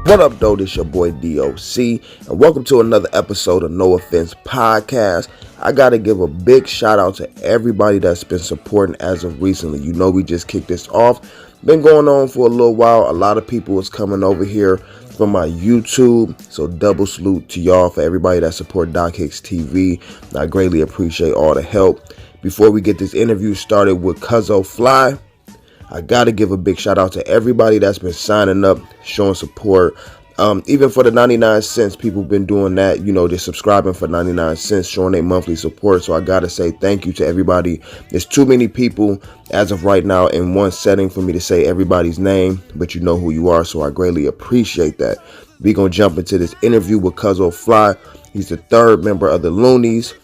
What up, though? This your boy DOC, and welcome to another episode of No Offense Podcast. I gotta give a big shout out to everybody that's been supporting as of recently. You know, we just kicked this off. Been going on for a little while. A lot of people is coming over here from my YouTube, so double salute to y'all for everybody that support HICKS TV. I greatly appreciate all the help. Before we get this interview started with Cazzo Fly, I gotta give a big shout out to everybody that's been signing up, showing support. Even for the 99 cents, people been doing that, you know, just subscribing for 99 cents, showing their monthly support. So I gotta say thank you to everybody. There's too many people as of right now in one setting for me to say everybody's name, but you know who you are, so I greatly appreciate that. We're gonna jump into this interview with Cazzo Fly. He's the third member of the Luniz,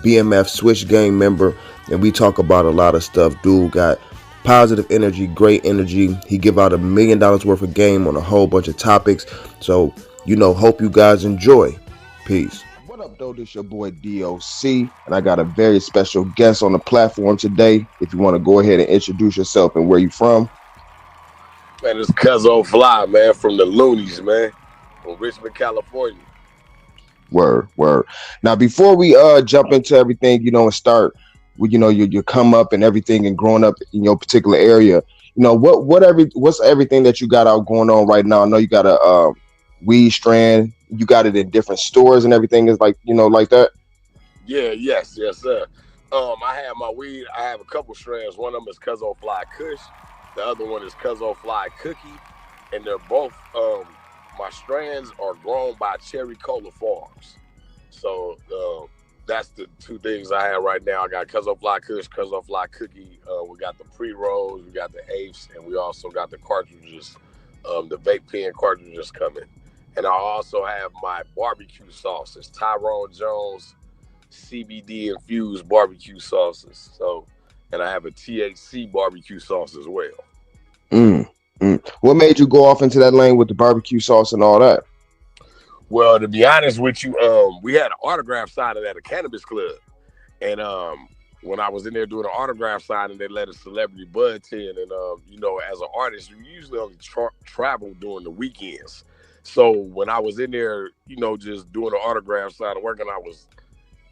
BMF Switch Gang member, and we talk about a lot of stuff. Dude got positive energy, great energy. He give out $1 million worth of game on a whole bunch of topics. So, you know, hope you guys enjoy. Peace. What up, though? This your boy DOC, and I got a very special guest on the platform today. If you want to go ahead and introduce yourself and where you from. Man, it's Cazzo Fly, man, from the Luniz, man, from Richmond, California. Word. Now, before we jump into everything, you know, and start with, you know, you come up and everything and growing up in your particular area, you know, what's everything that you got out going on right now? I know you got a weed strand, you got it in different stores and everything is like, you know, like that. Yes, sir. I have my weed. I have a couple strands. One of them is Cazzo Fly Kush. The other one is Cazzo Fly Cookie, and they're both my strands are grown by Cherry Cola Farms. So that's the two things I have right now. I got Cazzo Fly Kush, Cazzo Fly Cookie. We got the pre-rolls, we got the apes, and we also got the cartridges, the vape pen cartridges coming. And I also have my barbecue sauces, Tyrone Jones CBD infused barbecue sauces. So, and I have a THC barbecue sauce as well. What made you go off into that lane with the barbecue sauce and all that? Well, to be honest with you, we had an autograph signing at a Cannabis club. And when I was in there doing an autograph signing, they let a celebrity bud in. And, you know, as an artist, you usually only travel during the weekends. So when I was in there, you know, just doing an autograph signing, working, I was,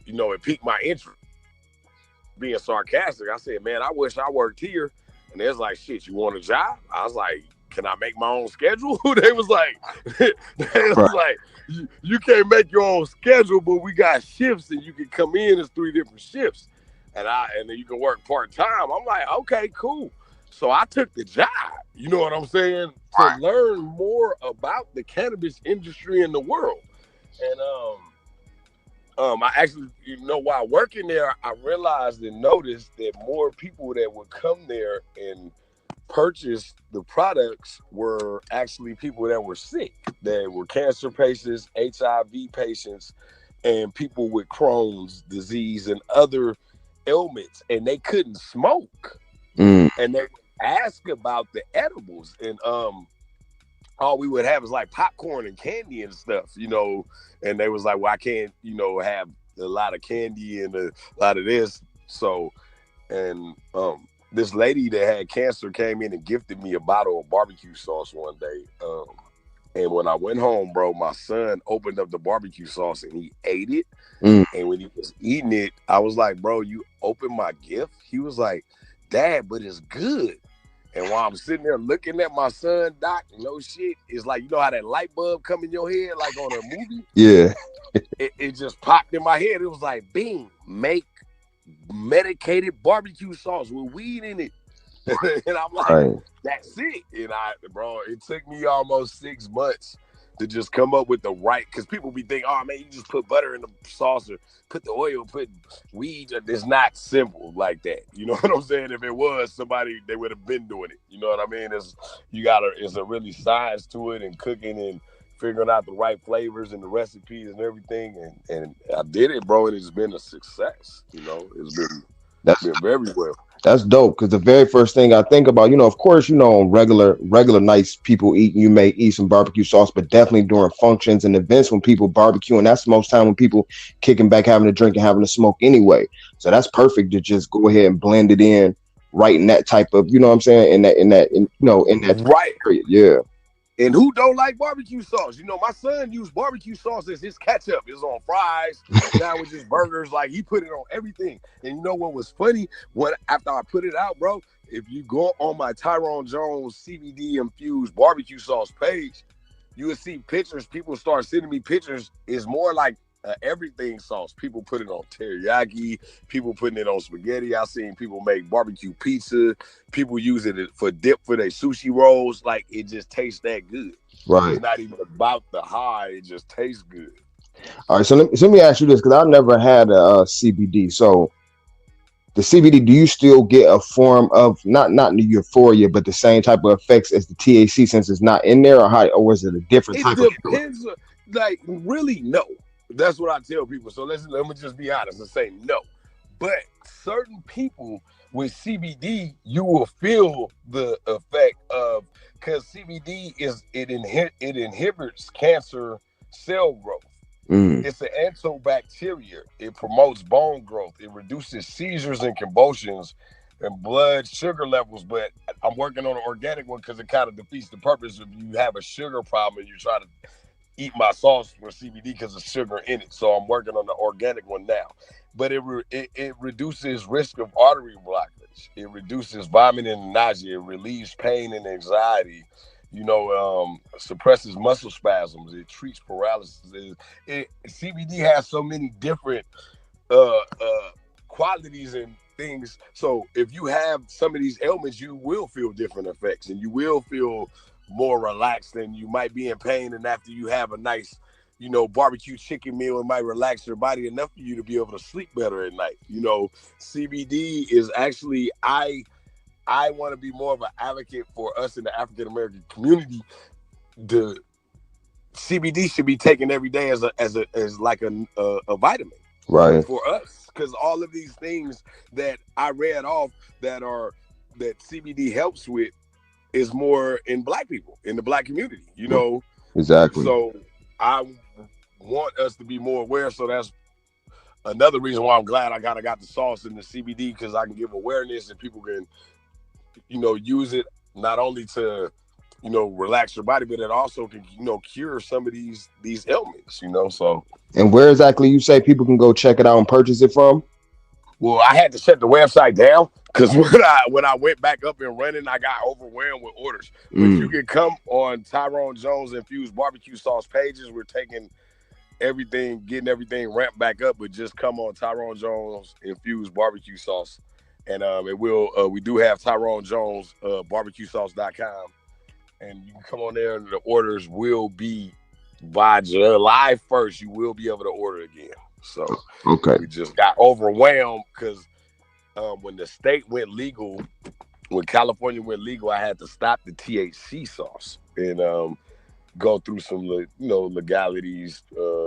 you know, it piqued my interest. Being sarcastic, I said, man, I wish I worked here. And they was like, shit, you want a job? I was like, can I make my own schedule? They was like, you can't make your own schedule, but we got shifts and you can come in as 3 different shifts. And then you can work part-time. I'm like, okay, cool. So I took the job, you know what I'm saying? To learn more about the cannabis industry in the world. And I actually, you know, while working there, I realized and noticed that more people that would come there and purchase the products were actually people that were sick, that were cancer patients, HIV patients, and people with Crohn's disease and other ailments, and they couldn't smoke. And they would ask about the edibles, and all we would have is like popcorn and candy and stuff, you know, and they was like, well, I can't, you know, have a lot of candy and a lot of this. So, and this lady that had cancer came in and gifted me a bottle of barbecue sauce one day. And when I went home, bro, my son opened up the barbecue sauce and he ate it. And when he was eating it, I was like, bro, you opened my gift? He was like, Dad, but it's good. And while I'm sitting there looking at my son, Doc, no shit, it's like, you know how that light bulb come in your head like on a movie? Yeah. it just popped in my head. It was like, bing, make medicated barbecue sauce with weed in it. And I'm like, that's it. And bro, it took me almost 6 months to just come up with the right, because people be thinking, oh man, you just put butter in the sauce or put the oil, put weed. It's not simple like that. You know what I'm saying? If it was, somebody, they would have been doing it. You know what I mean? It's a really science to it, and cooking and figuring out the right flavors and the recipes and everything. And I did it, bro, and it's been a success. You know, it's been very well. That's dope, because the very first thing I think about, you know, of course, you know, on regular nights people eat, you may eat some barbecue sauce, but definitely during functions and events when people barbecue, and that's the most time when people kicking back, having a drink and having a smoke anyway. So that's perfect to just go ahead and blend it in right in that type of, you know what I'm saying, in that right period. Yeah. And who don't like barbecue sauce? You know, my son used barbecue sauce as his ketchup. It's on fries, sandwiches, burgers. Like, he put it on everything. And you know what was funny? After I put it out, bro, if you go on my Tyrone Jones CBD infused barbecue sauce page, you will see pictures. People start sending me pictures. It's more like everything sauce. People put it on teriyaki. People putting it on spaghetti. I've seen people make barbecue pizza. People use it for dip for their sushi rolls. Like, it just tastes that good. Right. It's not even about the high. It just tastes good. All right. So let me ask you this, because I've never had a CBD. So the CBD, do you still get a form of not the euphoria, but the same type of effects as the THC since it's not in there, or is it a different type of? It depends. Like, really, no. That's what I tell people. So let me just be honest and say no. But certain people with CBD, you will feel the effect of, because CBD inhibits cancer cell growth. It's an antibacterial. It promotes bone growth. It reduces seizures and convulsions and blood sugar levels. But I'm working on an organic one because it kind of defeats the purpose if you have a sugar problem and you try to eat my sauce for CBD because of sugar in it. So I'm working on the organic one now. But it reduces risk of artery blockage. It reduces vomiting and nausea. It relieves pain and anxiety. You know, suppresses muscle spasms. It treats paralysis. CBD has so many different qualities and things. So if you have some of these ailments, you will feel different effects, and you will feel more relaxed, and you might be in pain. And after you have a nice, you know, barbecue chicken meal, it might relax your body enough for you to be able to sleep better at night. You know, CBD is actually, I want to be more of an advocate for us in the African American community. The CBD should be taken every day as like a vitamin, right, for us, because all of these things that I read off that CBD helps with is more in Black people, in the Black community. You know, exactly. So I want us to be more aware. So that's another reason why I'm glad I got the sauce and the CBD, because I can give awareness and people can, you know, use it not only to, you know, relax your body, but it also can, you know, cure some of these ailments, you know. So, and where exactly you say people can go check it out and purchase it from? Well, I had to shut the website down because when I went back up and running, I got overwhelmed with orders. But you can come on Tyrone Jones Infused Barbecue Sauce pages. We're taking everything, getting everything ramped back up, but just come on Tyrone Jones Infused Barbecue Sauce. And we do have Tyrone Jones barbecuesauce.com, and you can come on there, and the orders will be by July 1st. You will be able to order again. So okay, we just got overwhelmed because when the state went legal, when California went legal, I had to stop the THC sauce and go through some, legalities,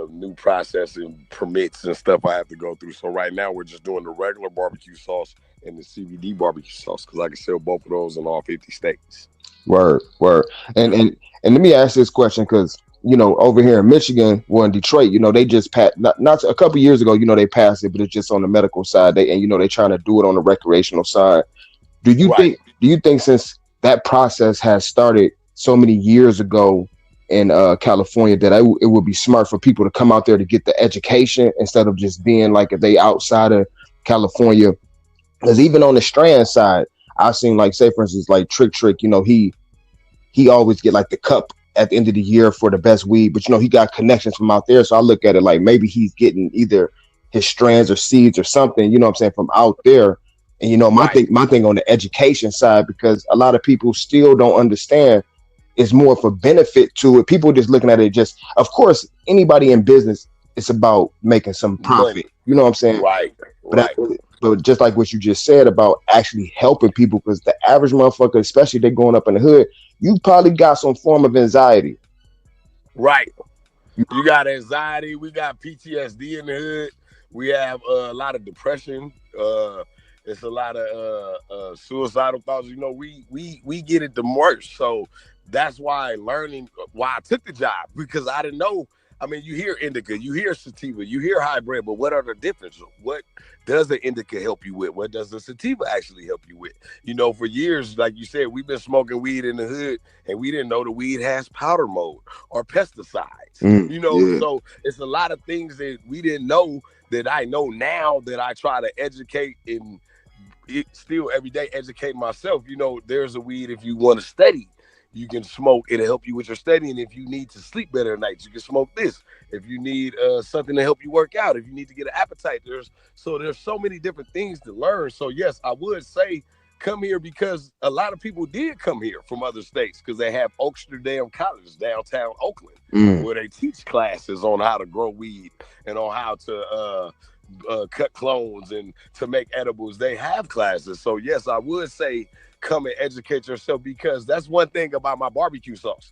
new processing permits and stuff I have to go through. So right now we're just doing the regular barbecue sauce and the CBD barbecue sauce, because I can sell both of those in all 50 states. Word. And let me ask this question, because, you know, over here in Michigan, well, in Detroit, you know, they just passed, not a couple years ago, you know, they passed it, but it's just on the medical side. They're trying to do it on the recreational side. Do you think since that process has started so many years ago in California, that it would be smart for people to come out there to get the education instead of just being like, if they outside of California? Because even on the strand side, I've seen, like, say for instance, like Trick, you know, he always get like the cup at the end of the year for the best weed, but, you know, he got connections from out there. So I look at it like maybe he's getting either his strands or seeds or something, you know what I'm saying, from out there. And, you know, my thing on the education side, because a lot of people still don't understand, is more for benefit to it. People just looking at it, just, of course, anybody in business, it's about making some profit. You know what I'm saying? Right. But just like what you just said about actually helping people, because the average motherfucker, especially they going up in the hood, you probably got some form of anxiety. Right. You got anxiety. We got PTSD in the hood. We have a lot of depression. It's a lot of suicidal thoughts. You know, we get it the worst. So that's why I took the job, because I didn't know I mean, you hear indica, you hear sativa, you hear hybrid, but what are the differences? What does the indica help you with? What does the sativa actually help you with? You know, for years, like you said, we've been smoking weed in the hood, and we didn't know the weed has powder mode or pesticides. You know, Yeah. so it's a lot of things that we didn't know that I know now that I try to educate and still every day educate myself. You know, there's a weed if you want to study. You can smoke. It'll help you with your studying. If you need to sleep better at night, you can smoke this. If you need something to help you work out, if you need to get an appetite, there's so many different things to learn. So yes, I would say come here because a lot of people did come here from other states because they have Oaksterdam College downtown Oakland where they teach classes on how to grow weed and on how to cut clones and to make edibles. They have classes. So yes, I would say come and educate yourself because that's one thing about my barbecue sauce.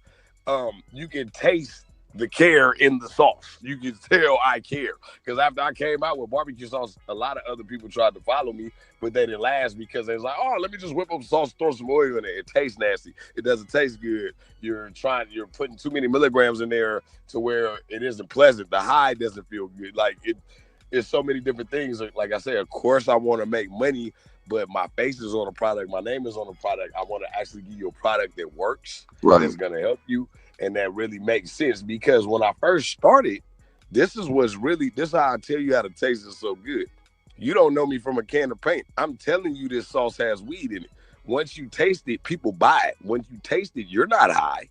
You can taste the care in the sauce. You can tell I care because after I came out with barbecue sauce, a lot of other people tried to follow me, but they didn't last because they was like, oh, let me just whip up sauce, throw some oil in it. It tastes nasty. It doesn't taste good. You're putting too many milligrams in there to where it isn't pleasant. The high doesn't feel good. Like it's so many different things. Like I said, of course I want to make money, but my face is on a product. My name is on a product. I want to actually give you a product that works, that's going to help you, and that really makes sense. Because when I first started, this is how I tell you how to taste it so good. You don't know me from a can of paint. I'm telling you this sauce has weed in it. Once you taste it, people buy it. Once you taste it, you're not high.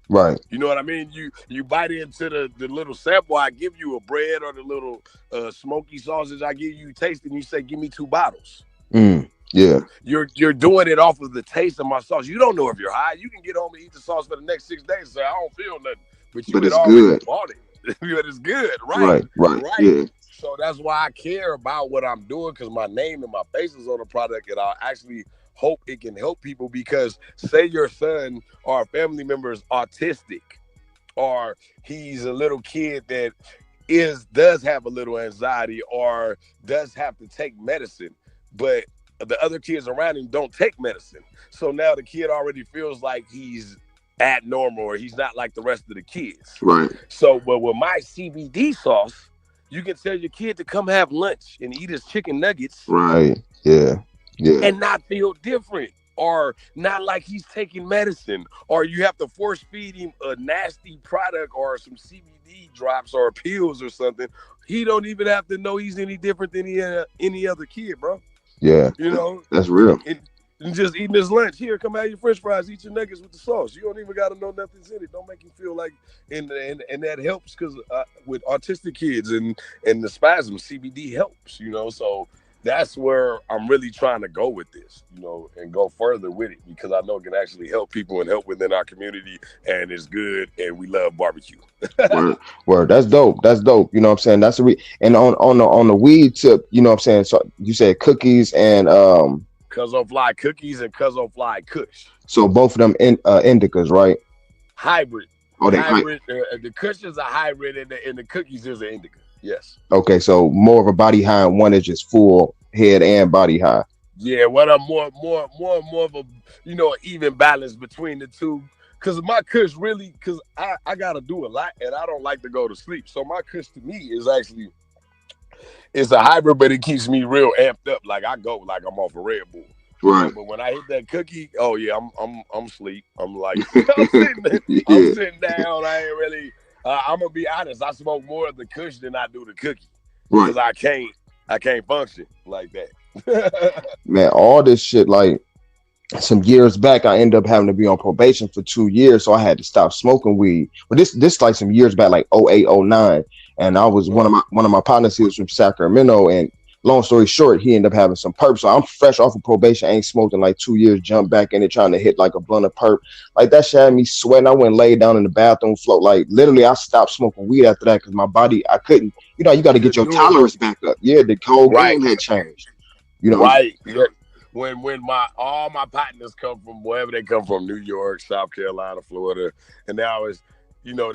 Right. You know what I mean? You bite into the little sample. I give you a bread or the little smoky sausage I give you taste, and you say, give me 2 bottles. Yeah. You're doing it off of the taste of my sauce. You don't know if you're high. You can get home and eat the sauce for the next 6 days and say, I don't feel nothing. But it's already good. bought it. But it's good. Right. Yeah. So that's why I care about what I'm doing because my name and my face is on the product, and I actually hope it can help people because say your son or a family member is autistic or he's a little kid that does have a little anxiety or does have to take medicine, but the other kids around him don't take medicine. So now the kid already feels like he's abnormal or he's not like the rest of the kids. Right. So, but with my CBD sauce, you can tell your kid to come have lunch and eat his chicken nuggets. Right. Yeah. Yeah. And not feel different or not like he's taking medicine or you have to force feed him a nasty product or some CBD drops or pills or something. He don't even have to know he's any different than any other kid, bro. Yeah. You know, that's real. And just eating his lunch. Here, come have your French fries, eat your nuggets with the sauce. You don't even got to know nothing's in it. Don't make him feel like, and that helps because with autistic kids and the spasms, CBD helps, you know. So that's where I'm really trying to go with this, you know, and go further with it because I know it can actually help people and help within our community, and it's good, and we love barbecue. Word. That's dope. That's dope. You know what I'm saying? That's and on the weed tip, you know what I'm saying? So you said cookies and Cazzo Fly cookies and Cazzo Fly Kush. So both of them indicas, right? Hybrid. Oh, they hybrid. The Kush is a hybrid, and the cookies is an indica. Yes. Okay, so more of a body high, and one is just full head and body high. Yeah, what I'm more of a even balance between the two. Cause my Kush really, cause I gotta do a lot, and I don't like to go to sleep. So my Kush to me is actually. It's a hybrid, but it keeps me real amped up. Like I go like I'm off a Red Bull. Right. But when I hit that cookie, oh yeah, I'm asleep. I'm like I'm sitting down. I ain't really. I'm gonna be honest. I smoke more of the Kush than I do the cookie because I can't function like that. Man, all this shit like. Some years back, I ended up having to be on probation for 2 years, so I had to stop smoking weed. But this like some years back, like 08, 09, and I was one of my partners. He was from Sacramento, and long story short, he ended up having some perp. So I'm fresh off of probation, ain't smoked in like 2 years. Jumped back in it trying to hit like a blunt of perp. Like that shit had me sweating. I went and laid down in the bathroom floor. Like literally, I stopped smoking weed after that because my body, I couldn't. You know, you got to get your tolerance back up. Yeah, the whole game had changed. You know, right. Yeah. When all my partners come from wherever they come from, New York, South Carolina, Florida, and now you know,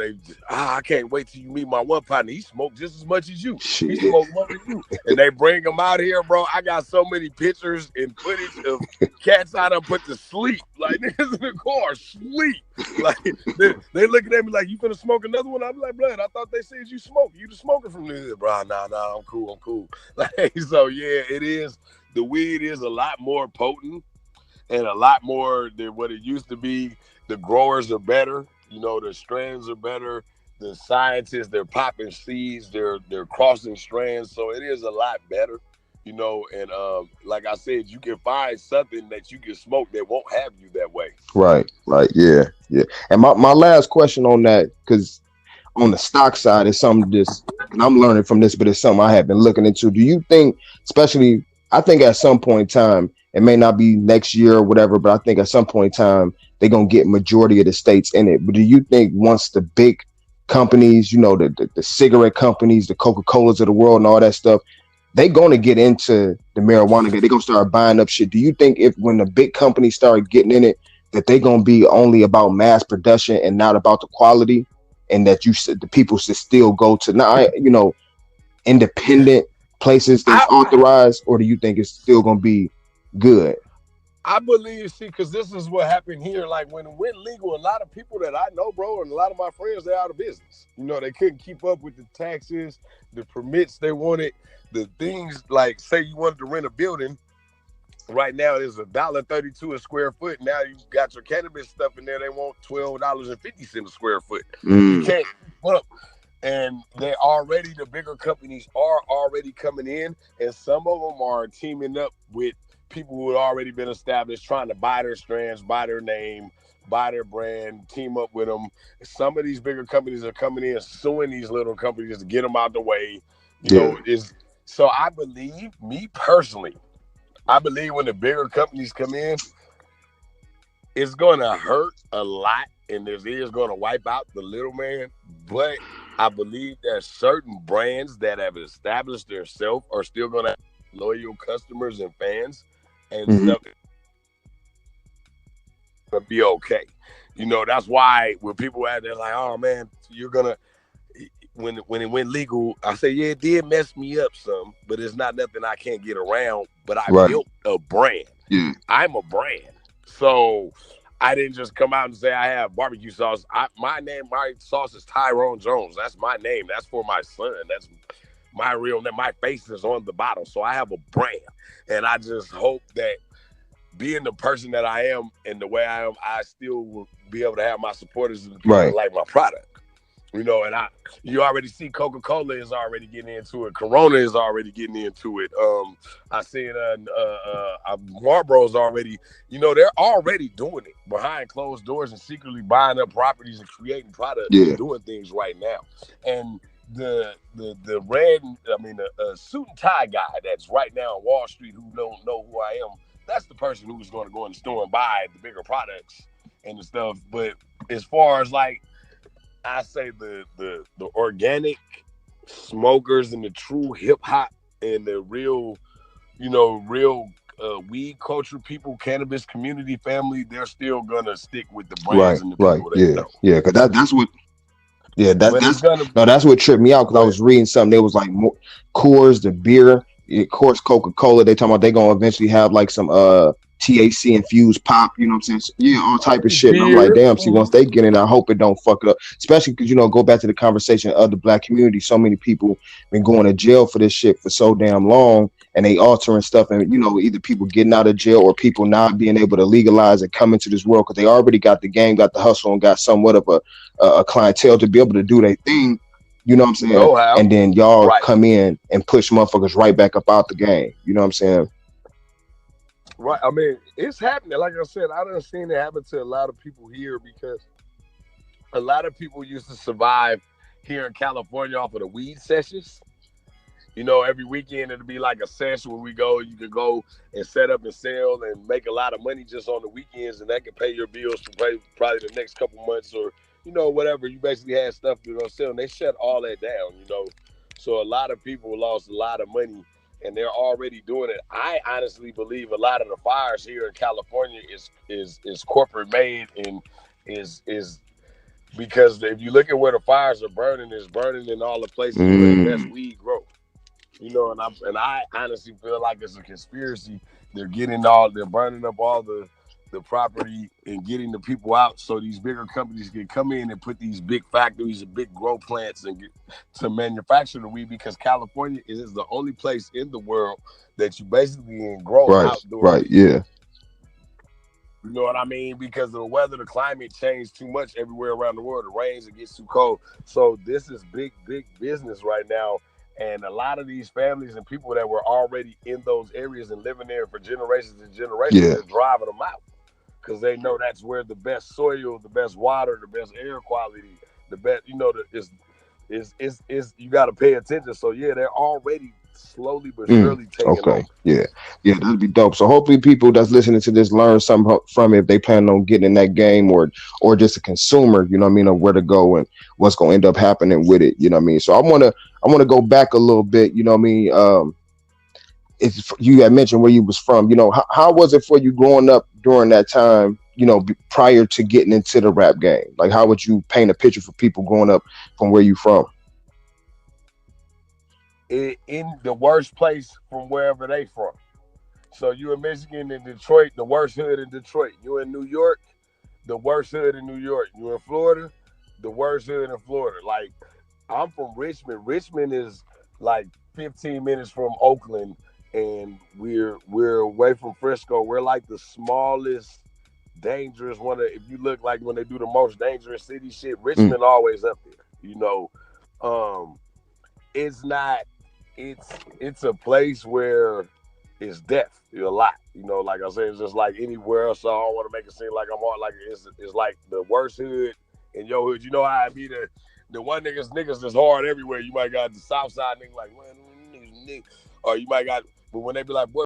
I can't wait till you meet my one partner. He smoked just as much as you. Shit. He smoked more than you. And they bring him out here, bro. I got so many pictures and footage of cats I done put to sleep. Like, niggas in the car, sleep. Like, they looking at me like, you finna smoke another one? I'm like, blood, I thought they said you smoke. You the smoker from this. Bro, nah, I'm cool. Like, so, yeah, it is. The weed is a lot more potent and a lot more than what it used to be. The growers are better. You know, the strands are better. The scientists, they're popping seeds. They're crossing strands. So it is a lot better, you know. And like I said, you can find something that you can smoke that won't have you that way. Right. Yeah. And my last question on that, because on the stock side is something and I'm learning from this, but it's something I have been looking into. Do you think, especially, I think at some point in time, it may not be next year or whatever, but I think at some point in time, they're going to get majority of the states in it. But do you think once the big companies, you know, the cigarette companies, the Coca-Colas of the world and all that stuff, they're going to get into the marijuana, they're going to start buying up shit. Do you think when the big companies start getting in it, that they're going to be only about mass production and not about the quality, and that the people should still go to independent places that's authorized, or do you think it's still going to be good? I believe, because this is what happened here. Like, when it went legal, a lot of people that I know, bro, and a lot of my friends, they're out of business. You know, they couldn't keep up with the taxes, the permits they wanted, the things, like, say you wanted to rent a building. Right now, it's $1.32 a square foot. Now you got your cannabis stuff in there. They want $12.50 a square foot. You can't keep up. And the bigger companies are already coming in, and some of them are teaming up with people who had already been established, trying to buy their strands, buy their name, buy their brand, team up with them. Some of these bigger companies are coming in, suing these little companies to get them out the way. So I believe, me personally, when the bigger companies come in, it's going to hurt a lot, and it is going to wipe out the little man. But I believe that certain brands that have established themselves are still going to have loyal customers and fans, and stuff will be okay. You know, that's why when people out there like, oh man, you're gonna, when it went legal, I say, yeah, it did mess me up some, but it's not nothing I can't get around. But I built a brand. I'm a brand. So I didn't just come out and say I have barbecue sauce. My sauce is Tyrone Jones. That's my name. That's for my son. That's my real name. My face is on the bottle. So I have a brand. And I just hope that, being the person that I am and the way I am, I still will be able to have my supporters and people that like my product. You know, and you already see Coca-Cola is already getting into it. Corona is already getting into it. I seen Marlboro's already, you know, they're already doing it behind closed doors and secretly buying up properties and creating products and doing things right now. And the suit and tie guy that's right now on Wall Street who don't know who I am, that's the person who's going to go in the store and buy the bigger products and the stuff. But as far as, like, I say the organic smokers and the true hip hop and the real weed culture people, cannabis community family, they're still gonna stick with the brands and the people they know. Yeah, because that's what. Yeah, that's what tripped me out, because I was reading something. There was like Coors, the beer, Coors, Coca-Cola. They talking about they gonna eventually have like some THC infused pop, you know what I'm saying? So, all type of shit. And I'm like, damn, see, once they get in, I hope it don't fuck it up. Especially because, go back to the conversation of the black community. So many people been going to jail for this shit for so damn long, and they altering stuff, and either people getting out of jail or people not being able to legalize and come into this world because they already got the game, got the hustle, and got somewhat of a clientele to be able to do their thing. You know what I'm saying? And then y'all come in and push motherfuckers right back up out the game. You know what I'm saying? Right. I mean, it's happening. Like I said, I done seen it happen to a lot of people here, because a lot of people used to survive here in California off of the weed sessions. Every weekend it'll be like a session where you could go and set up and sell and make a lot of money just on the weekends, and that could pay your bills for probably the next couple months, or, whatever. You basically had stuff to go sell, and they shut all that down, So a lot of people lost a lot of money, and they're already doing it. I honestly believe a lot of the fires here in California is corporate made, and is Because if you look at where the fires are burning, it's burning in all the places where the best Mm. weed grow. And I honestly feel like it's a conspiracy. They're burning up all the property and getting the people out so these bigger companies can come in and put these big factories and big grow plants and to manufacture the weed, because California is the only place in the world that you basically can grow Right, outdoor right, weed. yeah, You know what I mean? Because of the weather, the climate changed too much everywhere around the world. It rains, it gets too cold. So this is big, big business right now. And a lot of these families and people that were already in those areas and living there for generations and generations, yeah. they're driving them out because they know that's where the best soil, the best water, the best air quality, the best, is you got to pay attention. So yeah, they're already slowly but Mm, surely taking okay. over. Yeah. Yeah, that'd be dope. So hopefully people that's listening to this learn something from it if they plan on getting in that game, or just a consumer, you know what I mean, of where to go and what's gonna end up happening with it, you know what I mean? So I wanna go back a little bit, you know what I mean? If you had mentioned where you was from, how was it for you growing up during that time, prior to getting into the rap game? Like how would you paint a picture for people growing up from where you from? In the worst place from wherever they from. So you in Michigan and Detroit, the worst hood in Detroit. You in New York, the worst hood in New York. You in Florida, the worst hood in Florida. Like I'm from Richmond. Richmond is like 15 minutes from Oakland, and we're away from Frisco. We're like the smallest, dangerous one. If you look like when they do the most dangerous city shit, Mm, Richmond always up there. Um, it's not. It's a place where it's death a lot. Like I said, it's just like anywhere else. So I don't want to make it seem like I'm on like it's like the worst hood in your hood. You know how I be the one niggas that's hard everywhere. You might got the south side nigga like, man, or you might got, but when they be like, boy,